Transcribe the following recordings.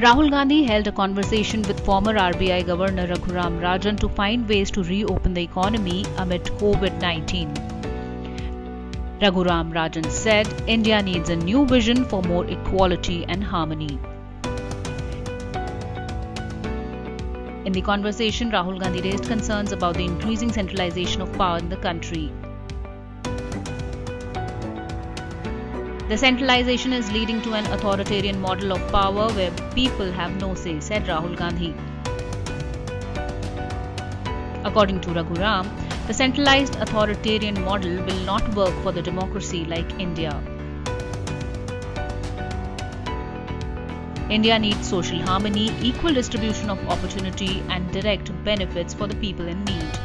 Rahul Gandhi held a conversation with former RBI Governor Raghuram Rajan to find ways to reopen the economy amid COVID-19. Raghuram Rajan said India needs a new vision for more equality and harmony. In the conversation, Rahul Gandhi raised concerns about the increasing centralization of power in the country. The centralization is leading to an authoritarian model of power where people have no say, said Rahul Gandhi. According to Raghuram, the centralized authoritarian model will not work for the democracy like India. India needs social harmony, equal distribution of opportunity, and direct benefits for the people in need.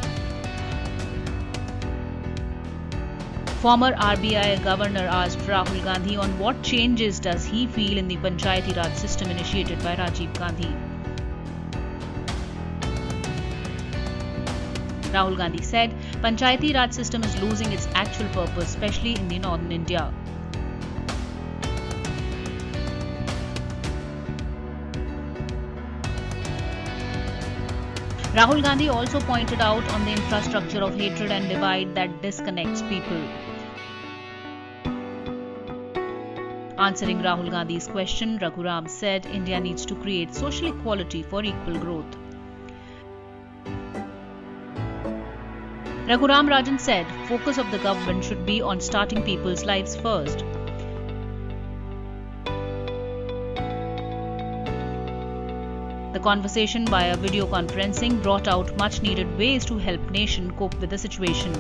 Former RBI Governor asked Rahul Gandhi on what changes does he feel in the Panchayati Raj system initiated by Rajiv Gandhi. Rahul Gandhi said Panchayati Raj system is losing its actual purpose, especially in the northern India. Rahul Gandhi also pointed out on the infrastructure of hatred and divide that disconnects people. Answering Rahul Gandhi's question, Raghuram said India needs to create social equality for equal growth. Raghuram Rajan said focus of the government should be on starting people's lives first. The conversation via video conferencing brought out much needed ways to help nation cope with the situation.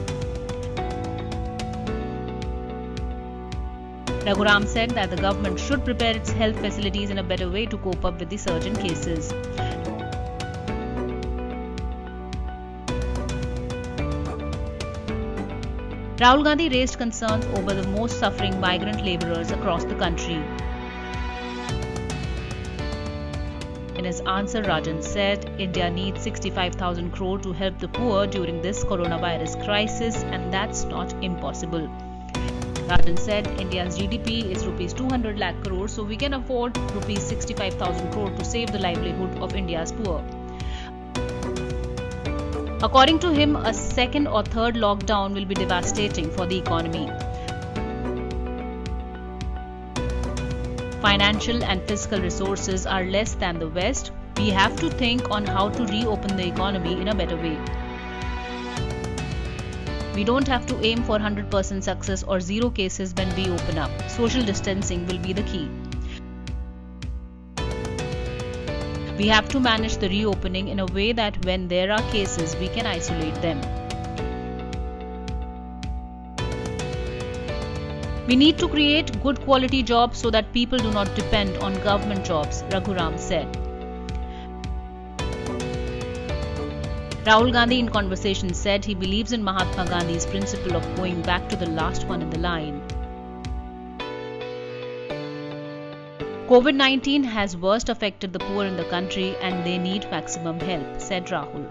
Raghuram said that the government should prepare its health facilities in a better way to cope up with the surge in cases. Rahul Gandhi raised concerns over the most suffering migrant labourers across the country. In his answer, Rajan said India needs 65,000 crore to help the poor during this coronavirus crisis, and that's not impossible. Rajan said India's GDP is rupees 200 lakh crore, so we can afford rupees 65,000 crore to save the livelihood of India's poor. According to him, a second or third lockdown will be devastating for the economy. Financial and fiscal resources are less than the West. We have to think on how to reopen the economy in a better way. We don't have to aim for 100% success or zero cases when we open up. Social distancing will be the key. We have to manage the reopening in a way that when there are cases, we can isolate them. We need to create good quality jobs so that people do not depend on government jobs, Raghuram said. Rahul Gandhi in conversation said he believes in Mahatma Gandhi's principle of going back to the last one in the line. COVID-19 has worst affected the poor in the country and they need maximum help, said Rahul.